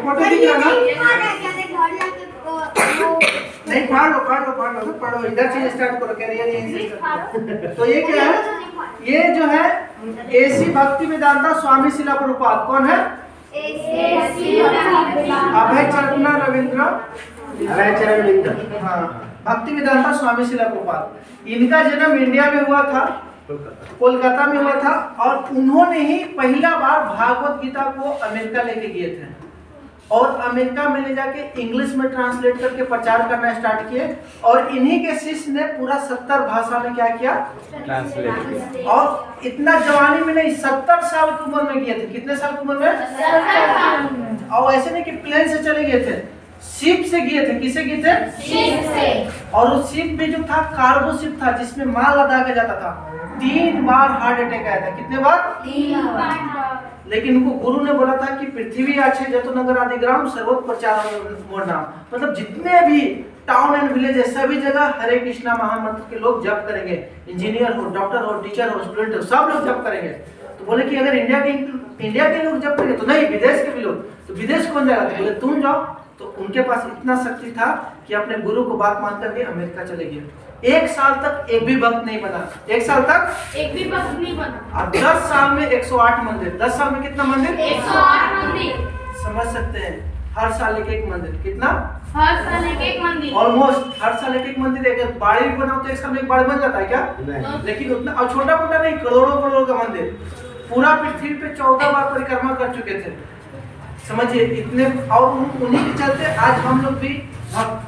Photo दिख रहा ना? नहीं पढ़ो इधर से स्टार्ट करो, कैरियर यहीं से स्टार्ट करो। तो ये क्या है, ये जो है एसी भक्ति वेदांता स्वामी शिला प्रभुपाद। कौन है? अभय चरण रविंद्र, अभय चरण रविंद्र। हाँ, भक्ति वेदांता स्वामी शिला प्रभुपाद। इनका जन्म इंडिया में हुआ था, कोलकाता में हुआ था, और उन्होंने ही पहला बार भागवत गीता को अमेरिका लेके गए थे, और अमेरिका में ले जाके इंग्लिश में ट्रांसलेट करके प्रचार करना स्टार्ट किए, और इन्हीं के शिष्य ने पूरा 70 भाषा में क्या किया, ट्रांसलेट। और इतना जवानी में नहीं, 70 साल की उम्र में गए थे। कितने साल की उम्र में? और ऐसे नहीं कि प्लेन से चले गए थे, शिप से गए थे। किसे गए थे? शिप से। और उस शिप में जो था कार्गो शिप था, जिसमें माल लदा के जाता था। 3 बार हार्ट अटैक आया था। कितने बार? 3 बार। लेकिन उनको गुरु ने बोला था कि पृथ्वी अच्छे जतो नगर आदि ग्राम सर्वोत्त प्रचार मोर नाम, मतलब जितने भी टाउन एंड विलेज है सभी जगह हरे कृष्णा महामंत्र के लोग जप करेंगे। इंजीनियर हो, डॉक्टर हो, टीचर हो, स्टूडेंट हो, सब लोग जप करेंगे। तो बोले कि अगर इंडिया के लोग जप करेंगे तो नहीं, विदेश के भी लोग। तो विदेश कौन जाएगा? तो बोले तुम जाओ। तो उनके पास इतना शक्ति था कि अपने गुरु को बात मान करके अमेरिका चले गए। 1 साल तक एक भी भक्त नहीं बना। 1 साल तक एक भी भक्त नहीं बना। और 10 साल में 108 मंदिर। 10 साल में कितना मंदिर? 108 मंदिर। समझ सकते हैं, हर साल एक मंदिर। कितना? हर साल एक मंदिर। ऑलमोस्ट हर साल एक मंदिर। अगर बाड़ी भी बनाओ तो एक साल में एक बाड़ी बन जाता है क्या? लेकिन उतना, और छोटा मोटा नहीं, करोड़ों करोड़ों का मंदिर। पूरा पृथ्वी पे 14 बार परिक्रमा कर चुके थे। समझिए इतने, और उन्हीं के चलते आज हम लोग भी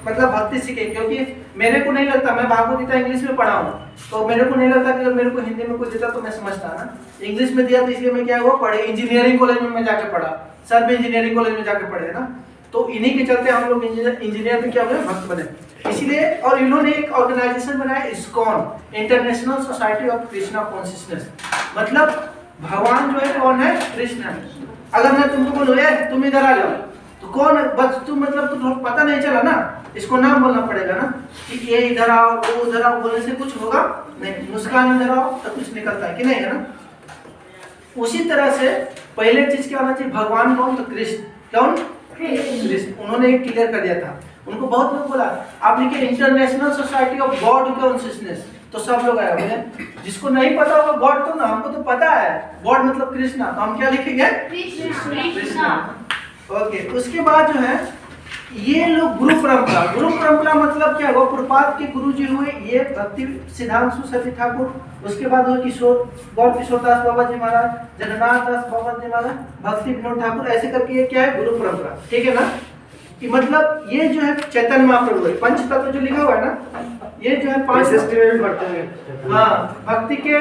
मतलब भक्ति सीखे। क्योंकि मेरे को नहीं लगता, मैं भागवत गीता इंग्लिश में पढ़ा हूँ, तो मेरे को नहीं लगता कि अगर मेरे को हिंदी में कुछ देता तो मैं समझता ना। इंग्लिश में दिया तो इसलिए मैं क्या हुआ, पढ़े। इंजीनियरिंग कॉलेज में मैं जाके पढ़ा, सर भी इंजीनियरिंग कॉलेज में जाके पढ़े ना। तो इन्हीं के चलते हम लोग इंजीनियर में क्या हुए, भक्त बने। इसलिए, और इन्होंने एक ऑर्गेनाइजेशन बनाया, ISKCON, international society of Krishna consciousness. मतलब भगवान जो है कौन है? कृष्ण है। अगर मैं तुमको बोलूं तुम इधर आ जाओ, तो कौन बस तुम, मतलब तुम पता नहीं चला ना, इसको नाम बोलना पड़ेगा ना कि ये इधर आओ, वो उधर आओ। बोलने से कुछ होगा नहीं। मुस्कान इधर आओ तो कुछ निकलता है कि नहीं, है ना? उसी तरह से पहले चीज क्या होना चाहिए, भगवान कौन? तो कृष्ण। कौन? कृष्ण। उन्होंने एक क्लियर कर दिया था। उनको बहुत लोग बोला, आप लिखे international society of God consciousness, तो सब लोग आए बोले। जिसको नहीं पता होगा गॉड, तो ना, हमको तो पता है गॉड मतलब कृष्णा, तो हम क्या लिखेंगे? कृष्णा। ओके। उसके बाद जो है ये लोग गुरु परंपरा। गुरु परंपरा मतलब क्या हुआ, प्रभुपाद के गुरु जी हुए ये भक्ति सिद्धांत सती ठाकुर। उसके बाद हुए किशोर गौर किशोर दास बाबा जी महाराज, जगन्नाथ दास बाबा जी महाराज, भक्ति विनोद ठाकुर। ऐसे करके ये क्या है, गुरु परंपरा। ठीक है ना? कि मतलब ये जो है चैतन्य महाप्रभु है। पंच तत्व जो लिखा हुआ है ना, ये जो है 5 में भी पढ़ते हैं। हाँ, भक्ति के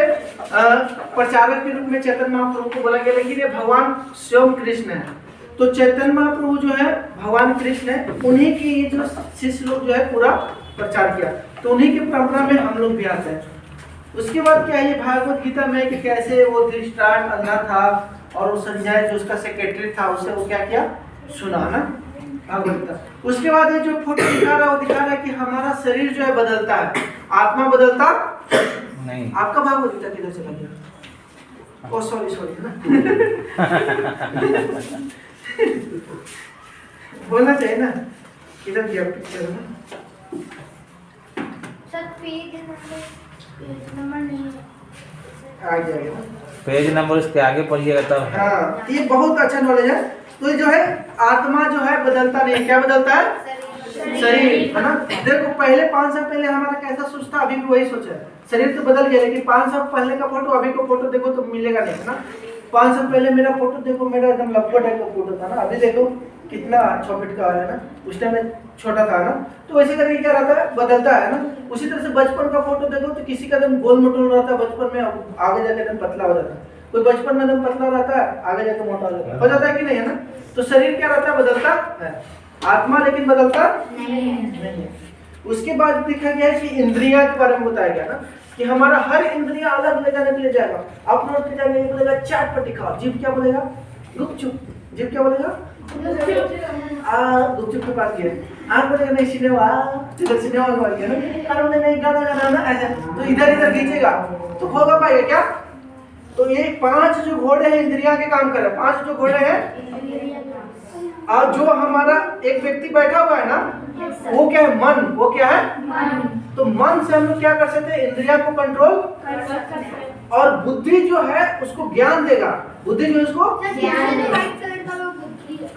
प्रचारक के रूप में चैतन्य महाप्रभु को बोला गया। लेकिन ये भगवान स्वयं कृष्ण है। तो चैतन्य महाप्रभु जो है भगवान कृष्ण है, उन्हीं की ये जो शिष्य लोग जो है पूरा प्रचार किया। तो उन्हीं की परंपरा में हम लोग भी आते हैं। उसके बाद क्या है, ये भागवत गीता में कि कैसे वो धृतराष्ट्र अंधा था, और वो संजय जो उसका सेक्रेटरी था, उसे वो क्या किया, सुना ना भागवत गीता। उसके बाद ये जो फोटो दिखा रहा है, वो दिखा रहा है कि हमारा शरीर जो है बदलता है, आत्मा बदलता नहीं। आपका भागवत गीता किधर चला गया? ओ सॉरी है ना बोलना चाहिए ना, किधर गया पिक्चर में? सर पेज नंबर नहीं आ गया ना पेज नंबर उसके आगे पढ़िएगा तब। हाँ, ये बहुत अच्छा नॉलेज है। तो ये जो है आत्मा जो है बदलता नहीं। क्या बदलता है? शरीर, है ना? देखो पहले 5 साल पहले हमारा कैसा सोच था, अभी भी वही सोच है। शरीर तो बदल गया, लेकिन 5 साल पहले का फोटो अभी का फोटो देखो तो मिलेगा नहीं, है ना? 5 साल पहले मेरा फोटो देखो, मेरा एकदम लंबा टाइप का फोटो था ना। अभी देखो कितना 6 फीट का है ना, उस टाइम में छोटा था ना। तो वैसे करके क्या रहता है, बदलता है ना। उसी तरह से बचपन का फोटो देखो तो किसी का एकदम गोल मटोल रहता है बचपन में, आगे जाकर एकदम पतला हो जाता है। कोई बचपन में एकदम पतला रहता है, आगे जाकर मोटा हो जाता है कि नहीं, है ना? तो शरीर क्या रहता है, बदलता है। आत्मा लेकिन बदलता नहीं है। उसके बाद देखा गया है कि इंद्रिया के बारे में बताया गया ना, कि हमारा हर इंद्रिया अलग ले जाने के लिए जाएगा। अपना उठ के जाएगा, ये बोलेगा चाट पट्टी खाओ, जीभ क्या बोलेगा, गुपचुप। जीभ क्या बोलेगा, गुपचुप के पास गया। आँख बोलेगा नहीं सिनेमा, इधर सिनेमा के पास गया ना। नहीं गाना गाना ना, ऐसा तो इधर इधर खींचेगा तो होगा पाएगा क्या? तो ये 5 जो घोड़े हैं इंद्रिया के काम कर रहे हैं। 5 जो घोड़े हैं, और जो हमारा एक व्यक्ति बैठा हुआ है ना, वो क्या है? मन। वो क्या है? तो मन से हम लोग क्या कर सकते हैं? इंद्रिया को कंट्रोल, और बुद्धि जो है उसको ज्ञान देगा। बुद्धि जो है उसको,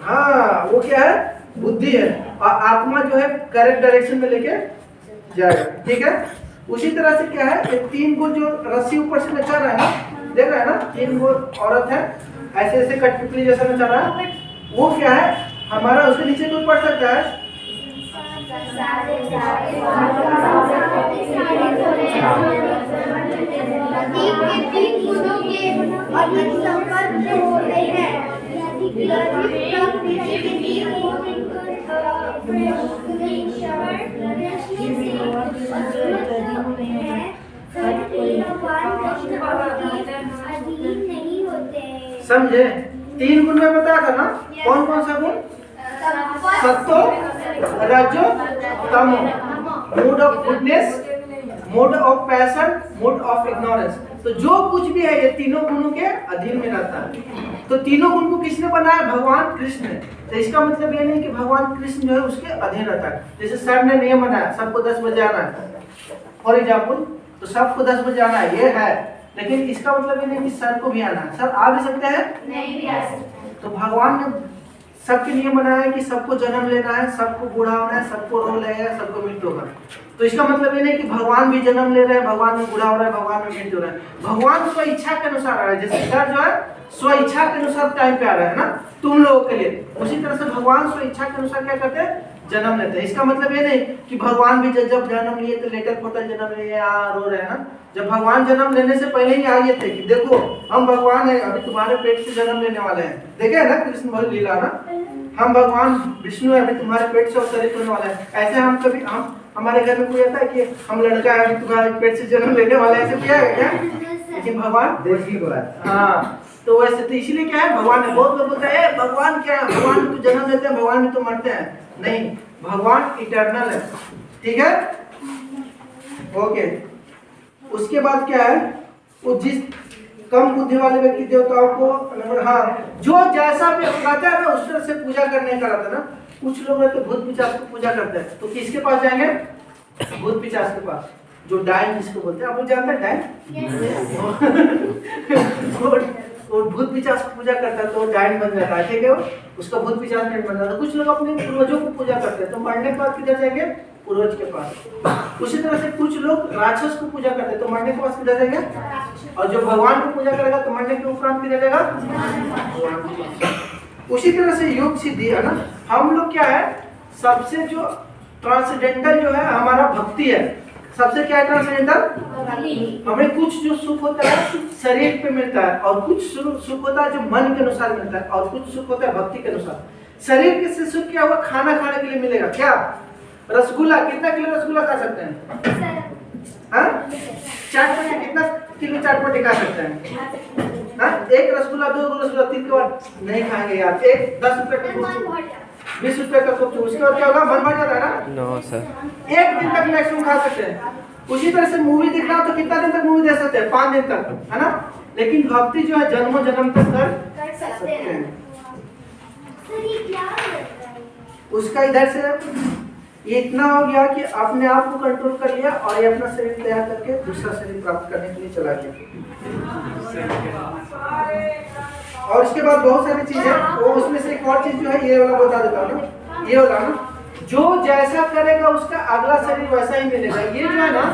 हाँ, वो क्या है? बुद्धि है। और आत्मा जो है करेक्ट डायरेक्शन में लेके जाएगा। ठीक है। उसी तरह से क्या है, ये 3 गो जो रस्सी ऊपर से नचा रहा है ना, देख रहा है ना, 3 गो औरत है, ऐसे ऐसे कठपुतली जैसा नचा रहा है, वो क्या है? हमारा उसके नीचे कोई पढ़ सकता है? समझे? 3 गुण में बताया था ना, कौन कौन सा गुण? सत्तो, रजो, तमो। Mood off goodness, mood off passion, mood off ignorance. तो जो कुछ भी है ये तीनों गुणों के अधीन में रहता है। तो तीनों गुण को किसने बनाया? भगवान कृष्ण ने। तो इसका मतलब ये नहीं कि भगवान कृष्ण जो है उसके अधीन रहता है। जैसे सर ने नियम बनाया सबको 10 बजे आना है, फॉर एग्जाम्पल, तो सबको 10 बजे आना है, ये है। लेकिन इसका मतलब ये नहीं कि सर को भी आना है। सर आ भी सकते हैं, नहीं भी आ सकते। तो भगवान ने सबके नियम बनाया है कि सबको जन्म लेना है, सबको बूढ़ा होना है, सबको रो लगेगा, सबको मृत्यु होगा। तो इसका मतलब ये नहीं कि भगवान भी जन्म ले रहे हैं, भगवान में बूढ़ा हो रहा है, भगवान में मृत्यु हो रहा है। भगवान स्व इच्छा के अनुसार आ रहा है। जैसे सर जो है स्व इच्छा के अनुसार टाइम पे आ रहा है ना तुम लोगों के लिए, उसी तरह से भगवान स्व इच्छा के अनुसार क्या करते हैं? जन्म लेते हैं। इसका मतलब ये नहीं कि भगवान भी जब जन्म लिए तो लेटर फोटल जन्म लिए रो रहे हैं ना। जब भगवान जन्म लेने से पहले ही आए थे कि देखो हम भगवान है, अभी तुम्हारे पेट से जन्म लेने वाले हैं। देखे है ना कृष्ण भगवान लीला ना, हम भगवान विष्णु है, अभी तुम्हारे पेट से अवतरित होने वाला है। ऐसे हम कभी हमारे घर में कोई आता है कि हम लड़का है, अभी तुम्हारे पेट से जन्म लेने वाला है, ऐसे किया है क्या? लेकिन भगवान देखी बात, हाँ, तो वैसे तो इसलिए क्या है, भगवान है। बहुत लोग बोलते हैं भगवान क्या है, भगवान भी तो जन्म लेते हैं, भगवान भी तो मरते हैं। नहीं, भगवान इटर्नल है। ठीक है, ओके। उसके बाद क्या है, वो जिस कम बुद्धि वाले व्यक्ति देवताओं को, हाँ, जो जैसा भी कहता है ना उस तरह से पूजा करने का रहता है ना। कुछ लोग तो भूत पिशाच को पूजा करते हैं, तो किसके पास जाएंगे? भूत पिशाच के पास, जो डाइन जिसको बोलते हैं। आप लोग जानते हैं डाइन? वो भूत पिशाच को पूजा करता है तो डाइन बन जाता है। ठीक है, उसका भूत पिशाच नहीं बन जाता। कुछ लोग अपने पूर्वजों को पूजा करते हैं, तो मरने के बाद किधर जाएंगे? पूर्वज के पास। उसी तरह से कुछ लोग राक्षस को पूजा करते हैं, तो मरने के पास किधर जाएंगे? और जो भगवान को पूजा करेगा तो मरने के उपरांत किधर जाएगा? भगवान के पास। उसी तरह से योग सिद्धि है ना। हम लोग क्या है, सबसे जो ट्रांसेंडेंटल जो है हमारा भक्ति है। सबसे क्या है ट्रांसेंडेंटल? हमें कुछ जो सुख होता है शरीर पे मिलता है, और कुछ सुख होता है जो मन के अनुसार मिलता है, और कुछ सुख होता है भक्ति के अनुसार। शरीर के से सुख क्या हुआ? खाना खाने के लिए मिलेगा। क्या? रसगुल्ला। कितना किलो रसगुल्ला खा सकते हैं? हाँ, चाटपटी कितना किलो चाटपटी खा सकते हैं? हाँ, एक रसगुल्ला, 2 रसगुल्ला, 3 के बाद नहीं खाएंगे यार। एक 10 रुपए का गुपचुप, 20 रुपए का गुपचुप, उसके बाद क्या होगा? मन भर जाता है ना। नो सर, एक दिन तक मैक्सिमम खा सकते हैं। उसी तरह से मूवी देखना हो तो कितना दिन तक मूवी देख सकते हैं? 5 दिन तक, है ना। लेकिन भक्ति जो है जन्मों जन्म तक कर सकते हैं। उसका इधर से ये इतना हो गया कि अपने आप को कंट्रोल कर लिया, और ये अपना शरीर तैयार करके दूसरा शरीर प्राप्त करने के लिए चला गया। और उसके बाद बहुत सारी चीजें, वो उसमें से एक और चीज जो है, ये वाला बता देता हूँ ना, ये वाला ना, जो जैसा करेगा उसका अगला शरीर वैसा ही मिलेगा। ये जो है ना,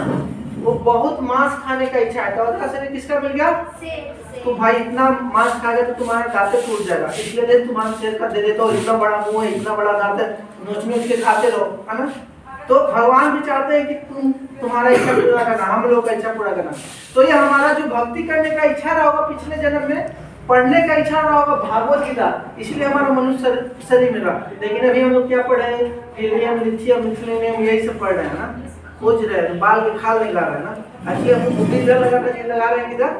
वो बहुत मांस खाने का इच्छा है, तो अगला शरीर किसका मिल गया? तो भाई इतना मांस खाएगा तो तुम्हारा दांत टूट जाएगा, इसलिए तुम्हारा शेर का दे देता हो, इतना बड़ा मुंह है, इतना बड़ा दांत है, नोच नोच के खाते रहो, है ना। तो भगवान भी चाहते हैं कि तुम्हारा इच्छा पूरा करना, हम लोग का इच्छा पूरा करना। तो ये हमारा जो भक्ति करने का इच्छा रहा होगा पिछले जन्म में, पढ़ने का इच्छा रहा होगा भागवत गीता, इसलिए हमारा मनुष्य शरीर मिला। लेकिन अभी हम लोग क्या पढ़ रहे हैं? हीलियम, लिथियम, मिथेनियम, यही सब पढ़ रहे हैं ना, खोज रहे हैं, बाल के खाल नहीं ला रहे हैं ना। अच्छी हम बुद्धि इधर लगा रहे हैं किधर।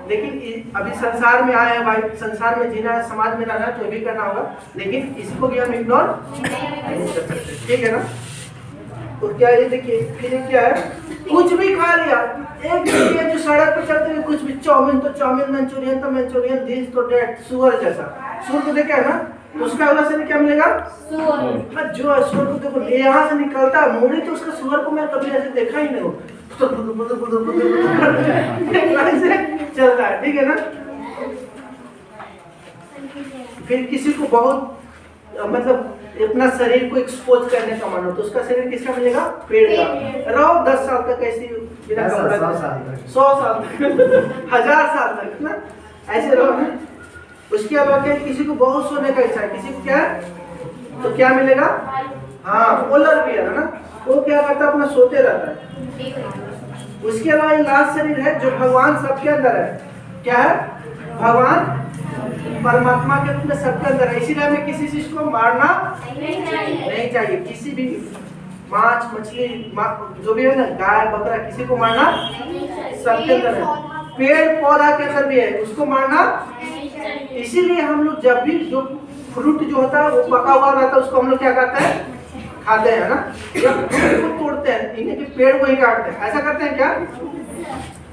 लेकिन अभी संसार में आए हैं भाई, संसार में जीना है, समाज में रहना है, तो भी करना होगा, लेकिन इसको भी हम इग्नोर नहीं कर सकते। ठीक है ना। तो क्या ये देखिए, फिर क्या है, कुछ भी खा लिया, एक ये जो सड़क पे चलते हुए कुछ भी चाउमीन तो चाउमीन, मंचूरियन तो मंचूरियन, दिस तो डेट, सुअर जैसा। सुअर को देखा है ना, तो उसका अगला शरीर क्या मिलेगा? हाँ, जो सुअर को देखो यहाँ से निकलता है मूड़ी, तो उसका सुअर को मैं कभी ऐसे देखा ही नहीं हूँ, तो चलता है, ठीक है ना। फिर किसी को बहुत मतलब अपना शरीर को एक्सपोज करने का मन हो, तो उसका शरीर किसका मिलेगा? पेड़ का। रहो 10 साल तक ऐसी बिना कपड़ा, 100 साल तक 1000 साल तक ना ऐसे रहो ना। उसके अलावा क्या, किसी को बहुत सोने का इच्छा है, किसी को क्या है, तो क्या मिलेगा? हाँ, पोलर बियर है ना, वो क्या करता है, अपना सोते रहता है। उसके अलावा ये लास्ट शरीर है जो भगवान सबके अंदर है। क्या है? भगवान परमात्मा के रूप में सबके अंदर है, इसीलिए हमें किसी चीज को मारना नहीं चाहिए। किसी भी मांस मछली जो भी है ना, गाय बकरा, किसी को मारना सबके अंदर है। पेड़ पौधा के अंदर भी है, उसको मारना। इसीलिए हम लोग जब भी जो फ्रूट जो होता है वो पका हुआ रहता है, उसको हम लोग क्या करते हैं? खाते हैं ना। जब फ्रूट को तोड़ते हैं, इन्हें के पेड़ को ही काटते हैं, ऐसा करते हैं क्या?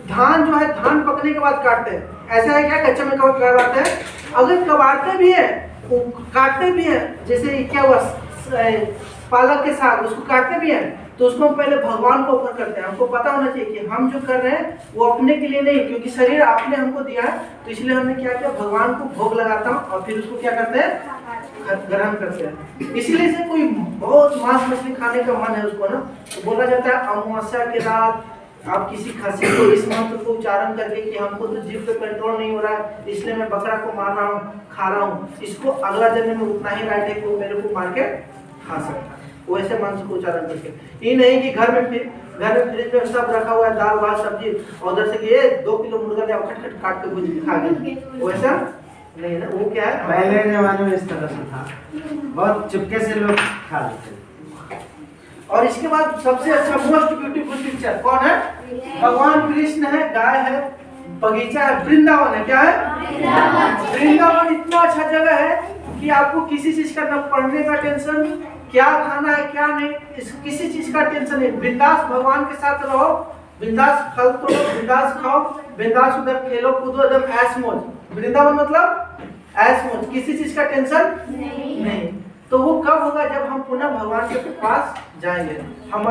धान जो है, धान पकने के बाद काटते हैं, ऐसा है क्या? कच्चे में कबाड़ते हैं। अगर कबाड़ते भी है, काटते भी है, जैसे क्या हुआ पालक के साग, उसको काटते भी हैं, तो उसको हम पहले भगवान को ऑफर करते हैं। हमको पता होना चाहिए कि हम जो कर रहे हैं वो अपने के लिए नहीं, क्योंकि शरीर आपने हमको दिया है, तो इसलिए हमने क्या किया, भगवान को भोग लगाता हूँ और फिर उसको क्या करते हैं? ग्रहण करते हैं। इसलिए से कोई बहुत मांस मछली खाने का मन है उसको ना, तो बोला जाता है अमावस्या के रात आप किसी खसी को इस मंत्र को उच्चारण करके कि हमको तो जीव पे कंट्रोल नहीं हो रहा है, इसलिए मैं बकरा को मार रहा हूँ, खा रहा हूँ, इसको अगला जन्म में उतना ही राइट है कि वो मेरे को मार के खा सकता है। वैसे मंत्र को उच्चारण करके, ये नहीं कि घर में फ्रिज में सब रखा हुआ है, दाल भात सब्जी, और उधर से ये 2 किलो मुर्गा ले खट खट काट के भूज के खा गए, वैसा नहीं ना। वो क्या है, पहले जमाने में इस तरह से था, बहुत चुपके से लोग खा लेते। और इसके बाद सबसे अच्छा मोस्ट ब्यूटीफुल पिक्चर कौन है? भगवान कृष्ण है, गाय है, बगीचा है, वृंदावन है। क्या है? वृंदावन इतना अच्छा जगह है कि आपको किसी चीज का, न पढ़ने का टेंशन, क्या खाना है क्या नहीं, किसी चीज का टेंशन नहीं। बिंदास भगवान के साथ रहो, बिंदास फल तोड़ो, बिंदास खाओ, बिंदास उधर खेलो कूदो, एकदम ऐश मौज। वृंदावन मतलब ऐश मौज, किसी चीज का टेंशन नहीं। तो वो कब होगा? जब हम पुनः भगवान के पास जाएंगे। हमारे